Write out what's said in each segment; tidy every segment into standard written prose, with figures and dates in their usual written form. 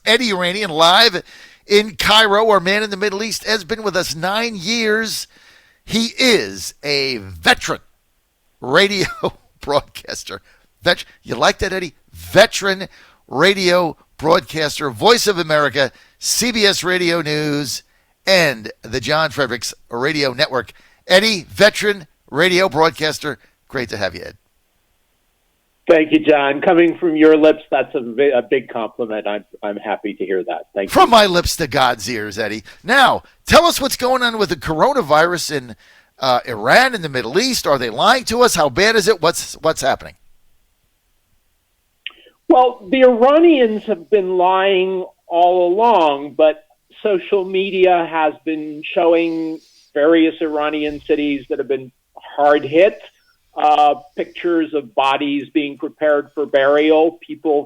Eddie Yeranian, live in Cairo. Our man in the Middle East has been with us 9 years. He is a veteran radio broadcaster. You like that, Eddie? Veteran radio broadcaster, Voice of America, CBS Radio News, and the John Fredericks Radio Network. Eddie, veteran radio broadcaster. Great to have you, Ed. Thank you, John. Coming from your lips, that's a big compliment. I'm happy to hear that. Thank you. From my lips to God's ears, Eddie. Now, tell us what's going on with the coronavirus in Iran and the Middle East. Are they lying to us? How bad is it? What's happening? Well, the Iranians have been lying all along, but social media has been showing various Iranian cities that have been hard hit. Pictures of bodies being prepared for burial,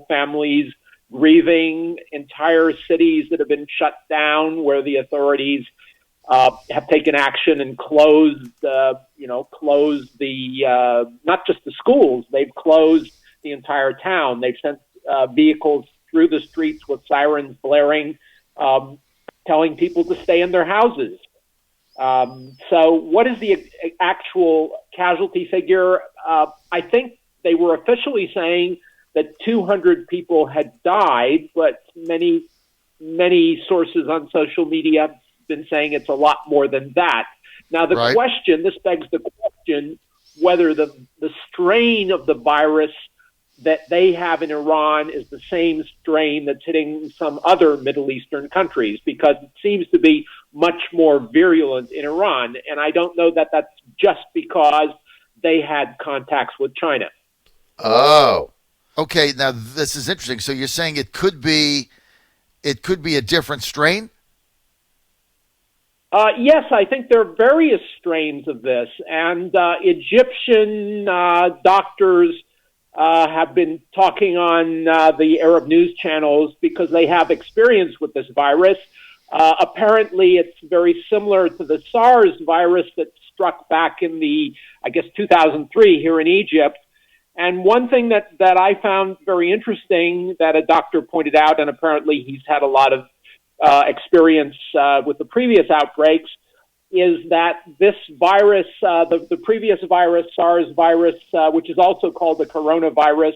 families grieving, entire cities that have been shut down where the authorities have taken action and closed the not just the schools, they've closed the entire town. They've sent vehicles through the streets with sirens blaring, telling people to stay in their houses. So what is the actual casualty figure? I think they were officially saying that 200 people had died, but many sources on social media have been saying it's a lot more than that. Now, this begs the question whether the strain of the virus that they have in Iran is the same strain that's hitting some other Middle Eastern countries, because it seems to be much more virulent in Iran. And I don't know that that's just because they had contacts with China. Oh, okay. Now, this is interesting. So you're saying it could be a different strain? Yes, I think there are various strains of this. And Egyptian doctors have been talking on the Arab news channels because they have experience with this virus. Apparently, it's very similar to the SARS virus that struck back in 2003 here in Egypt. And one thing that I found very interesting that a doctor pointed out, and apparently he's had a lot of experience with the previous outbreaks, is that this virus, the previous virus, SARS virus, which is also called the coronavirus,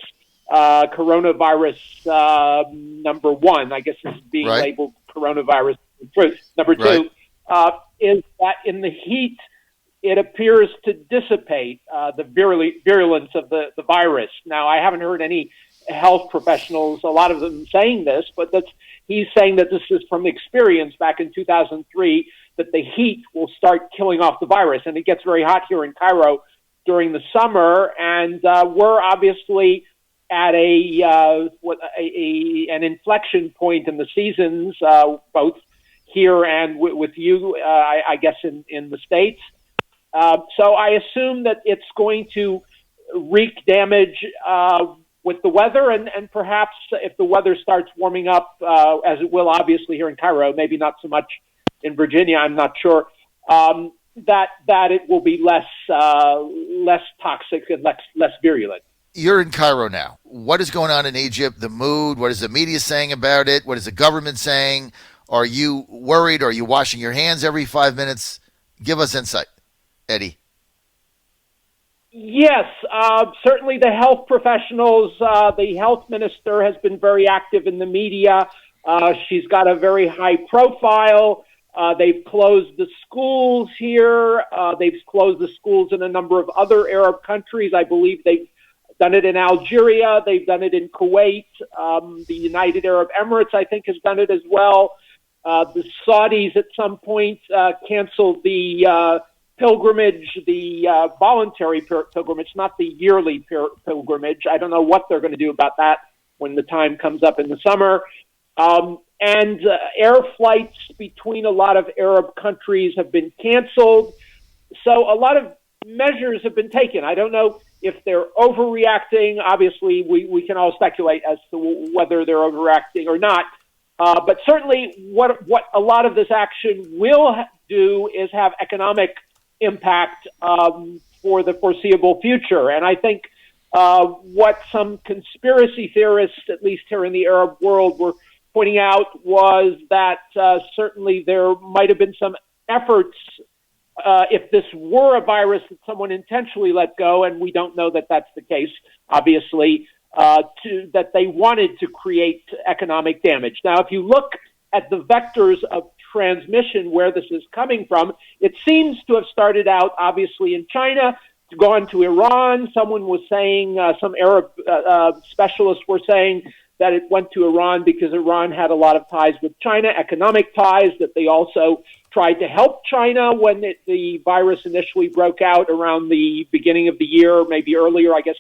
number one, I guess this is being labeled coronavirus number two, is that in the heat, it appears to dissipate the virulence of the virus. Now, I haven't heard any health professionals, a lot of them saying this, but he's saying that this is from experience back in 2003, that the heat will start killing off the virus. And it gets very hot here in Cairo during the summer, and we're obviously at an inflection point in the seasons, both here and with you, I guess, in the States. So I assume that it's going to wreak damage with the weather, and perhaps if the weather starts warming up, as it will obviously here in Cairo, maybe not so much in Virginia, I'm not sure, that it will be less toxic and less virulent. You're in Cairo now. What is going on in Egypt? The mood? What is the media saying about it? What is the government saying? Are you worried? Are you washing your hands every 5 minutes? Give us insight, Eddie. Yes, certainly the health professionals, the health minister has been very active in the media. She's got a very high profile. They've closed the schools here. They've closed the schools in a number of other Arab countries. I believe they've done it in Algeria. They've done it in Kuwait. The United Arab Emirates, I think, has done it as well. The Saudis at some point canceled the pilgrimage, the voluntary pilgrimage, not the yearly pilgrimage. I don't know what they're going to do about that when the time comes up in the summer. And air flights between a lot of Arab countries have been canceled. So a lot of measures have been taken. I don't know if they're overreacting. Obviously, we can all speculate as to whether they're overreacting or not. But certainly what a lot of this action will do is have economic impact for the foreseeable future. And I think what some conspiracy theorists, at least here in the Arab world, were pointing out was that certainly there might have been some efforts, if this were a virus that someone intentionally let go, and we don't know that that's the case, obviously, that they wanted to create economic damage. Now, if you look at the vectors of transmission where this is coming from, it seems to have started out, obviously, in China, gone to Iran. Someone was saying, some Arab specialists were saying that it went to Iran because Iran had a lot of ties with China, economic ties, that they also tried to help China when the virus initially broke out around the beginning of the year, maybe earlier, I guess,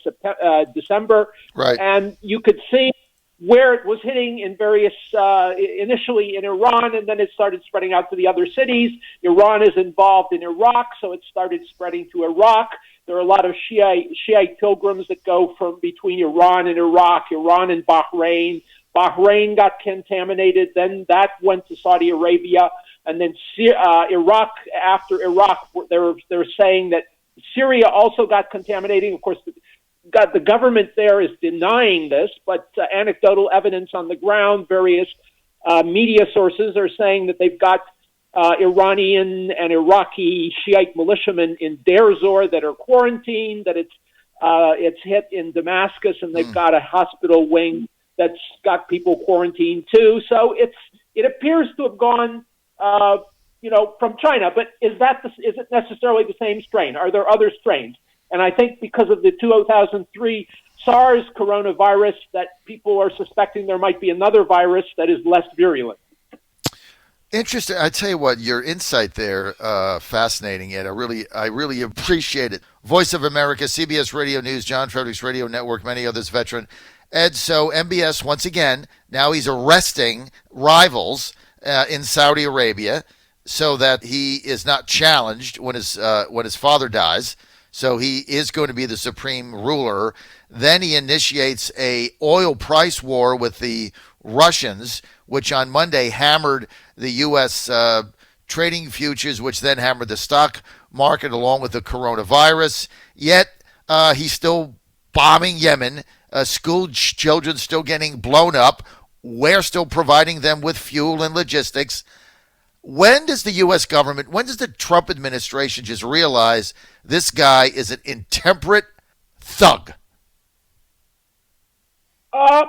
December. Right. And you could see where it was hitting in various, initially in Iran, and then it started spreading out to the other cities. Iran is involved in Iraq, so it started spreading to Iraq. There are a lot of Shiite pilgrims that go from between Iran and Iraq, Iran and Bahrain. Bahrain got contaminated, then that went to Saudi Arabia, and then Iraq, after Iraq, they're saying that Syria also got contaminated. Of course, the government there is denying this, but anecdotal evidence on the ground, various media sources are saying that they've got Iranian and Iraqi Shiite militiamen in Deir Zor that are quarantined, that it's hit in Damascus, and they've got a hospital wing that's got people quarantined too. So it appears to have gone, from China. But is it necessarily the same strain? Are there other strains? And I think because of the 2003 SARS coronavirus, that people are suspecting there might be another virus that is less virulent. Interesting. I tell you what, your insight there, fascinating, Ed. I really appreciate it. Voice of America, CBS Radio News, John Fredericks Radio Network, many others, veteran. Ed, so MBS, once again, now he's arresting rivals in Saudi Arabia so that he is not challenged when his father dies. So he is going to be the supreme ruler. Then he initiates a oil price war with the Russians, which on Monday hammered the U.S. Trading futures, which then hammered the stock market along with the coronavirus. Yet he's still bombing Yemen. School children still getting blown up. We're still providing them with fuel and logistics. When does the U.S. government, when does the Trump administration just realize this guy is an intemperate thug? I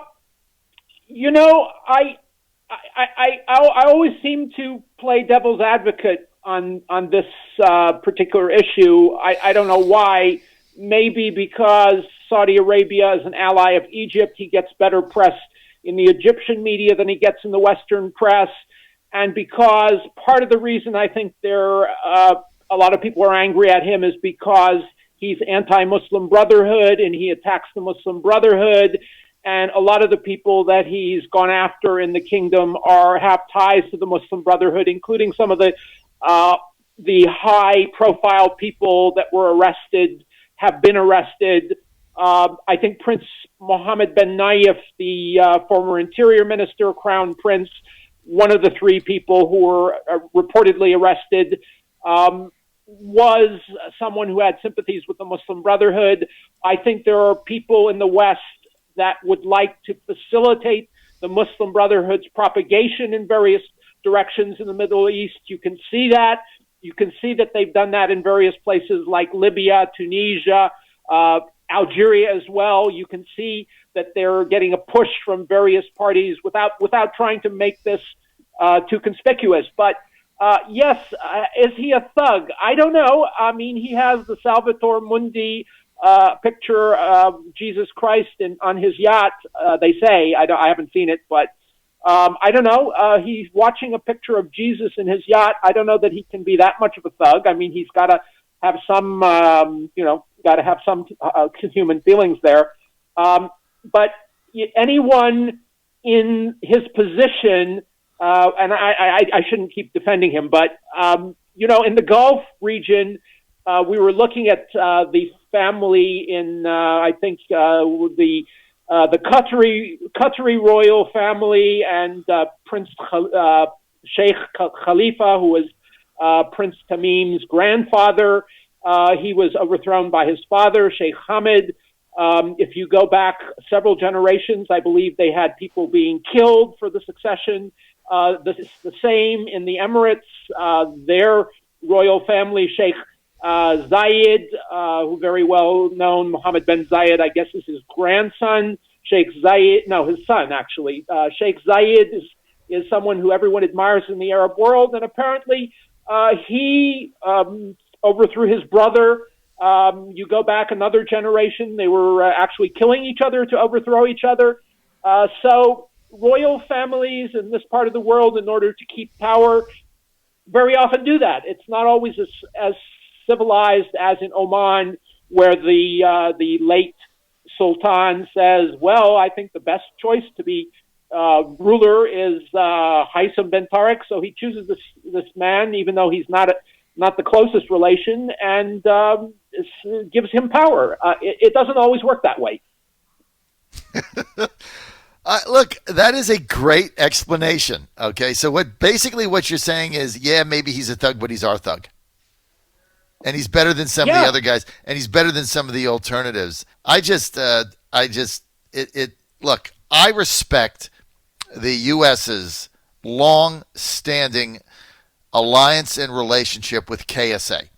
always seem to play devil's advocate on this particular issue. I don't know why. Maybe because Saudi Arabia is an ally of Egypt, he gets better press in the Egyptian media than he gets in the Western press. And because part of the reason I think a lot of people are angry at him is because he's anti-Muslim Brotherhood and he attacks the Muslim Brotherhood. And a lot of the people that he's gone after in the kingdom have ties to the Muslim Brotherhood, including some of the high-profile people that were arrested, have been arrested. I think Prince Mohammed bin Nayef, the former interior minister, crown prince, one of the three people who were reportedly arrested, was someone who had sympathies with the Muslim Brotherhood. I think there are people in the West that would like to facilitate the Muslim Brotherhood's propagation in various directions in the Middle East. You can see that. You can see that they've done that in various places like Libya, Tunisia, Algeria as well. You can see that they're getting a push from various parties without trying to make this too conspicuous. But yes, is he a thug? I don't know. I mean, he has the Salvator Mundi picture of Jesus Christ on his yacht. They say I haven't seen it, but I don't know. He's watching a picture of Jesus in his yacht. I don't know that he can be that much of a thug. I mean, he's got to have some, human feelings there. But anyone in his position, and I shouldn't keep defending him, but in the Gulf region, we were looking at the family in, I think, the Qatari royal family and Prince Sheikh Khalifa, who was Prince Tamim's grandfather. He was overthrown by his father, Sheikh Hamid. If you go back several generations, I believe they had people being killed for the succession. The same in the Emirates. Their royal family, Sheikh Zayed, who very well known, Mohammed bin Zayed, I guess is his grandson. Sheikh Zayed, no, his son actually. Sheikh Zayed is someone who everyone admires in the Arab world, and apparently he overthrew his brother. You go back another generation, they were actually killing each other to overthrow each other. So royal families in this part of the world, in order to keep power, very often do that. It's not always as civilized as in Oman, where the late sultan says, well, I think the best choice to be ruler is Haitham bin Tariq, so he chooses this man, even though he's not the closest relation, and gives him power. It doesn't always work that way. Look, that is a great explanation. Okay, so what you're saying is, yeah, maybe he's a thug, but he's our thug. And he's better than some of the other guys, and he's better than some of the alternatives. Look, I respect the U.S.'s long-standing alliance and relationship with KSA.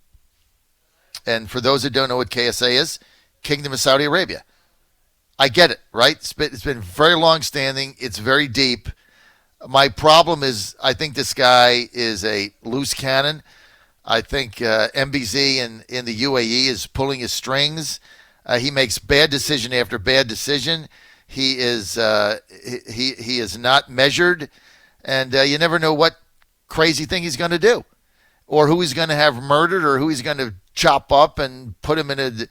And for those that don't know what KSA is, Kingdom of Saudi Arabia. I get it, right? It's been very long-standing. It's very deep. My problem is I think this guy is a loose cannon. I think MBZ in the UAE is pulling his strings. He makes bad decision after bad decision. He is not measured, and you never know what crazy thing he's going to do, or who he's going to have murdered, or who he's going to chop up and put him in an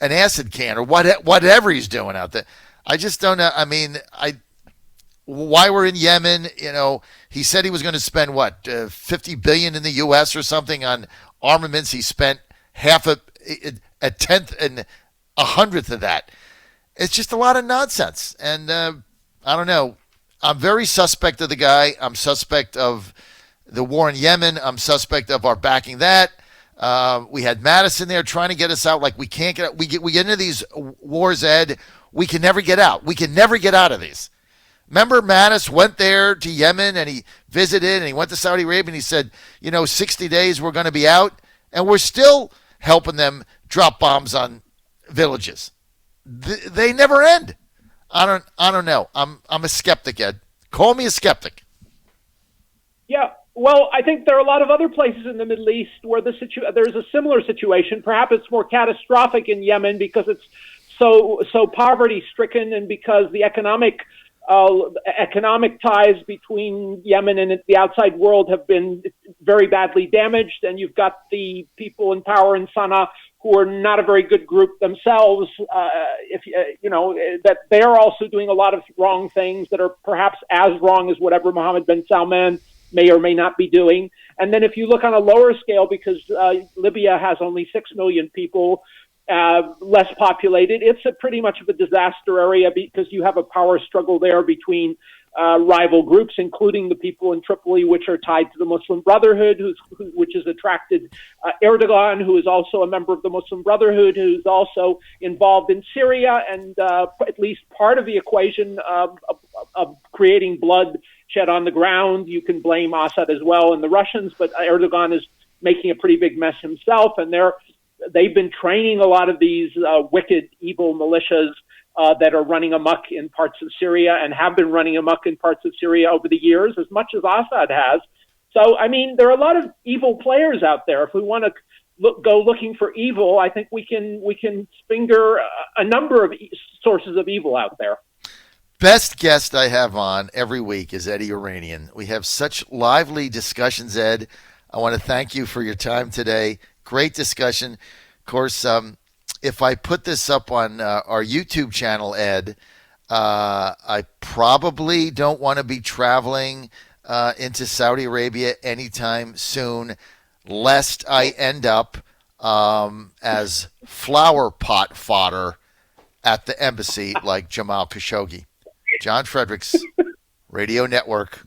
acid can, or whatever he's doing out there. I just don't know. I mean, why we're in Yemen, he said he was going to spend $50 billion in the U.S. or something on armaments. He spent a tenth and a hundredth of that. It's just a lot of nonsense. And I don't know. I'm very suspect of the guy. I'm suspect of the war in Yemen. I'm suspect of our backing that. We had Madison there trying to get us out. Like, we can't get out. We get into these wars, Ed. We can never get out. We can never get out of these. Remember, Mattis went there to Yemen, and he visited, and he went to Saudi Arabia, and he said, 60 days we're going to be out, and we're still helping them drop bombs on villages. They never end. I don't know. I'm a skeptic, Ed. Call me a skeptic. Yeah. Well, I think there are a lot of other places in the Middle East where there's a similar situation. Perhaps it's more catastrophic in Yemen because it's so poverty-stricken, and because the economic ties between Yemen and the outside world have been very badly damaged, and you've got the people in power in Sana'a who are not a very good group themselves. That they're also doing a lot of wrong things that are perhaps as wrong as whatever Mohammed bin Salman may or may not be doing. And then if you look on a lower scale, because Libya has only 6 million people, less populated, it's pretty much of a disaster area, because you have a power struggle there between rival groups, including the people in Tripoli, which are tied to the Muslim Brotherhood, which has attracted Erdogan, who is also a member of the Muslim Brotherhood, who's also involved in Syria, and at least part of the equation of creating blood shed on the ground. You can blame Assad as well and the Russians, but Erdogan is making a pretty big mess himself, and they've been training a lot of these wicked, evil militias that are running amok in parts of Syria, and have been running amok in parts of Syria over the years, as much as Assad has. So, I mean, there are a lot of evil players out there. If we want to go looking for evil, I think we can finger a number of sources of evil out there. Best guest I have on every week is Eddie Yeranian. We have such lively discussions, Ed. I want to thank you for your time today. Great discussion. Of course, if I put this up on our YouTube channel, Ed, I probably don't want to be traveling into Saudi Arabia anytime soon, lest I end up as flower pot fodder at the embassy like Jamal Khashoggi. John Fredericks Radio Network.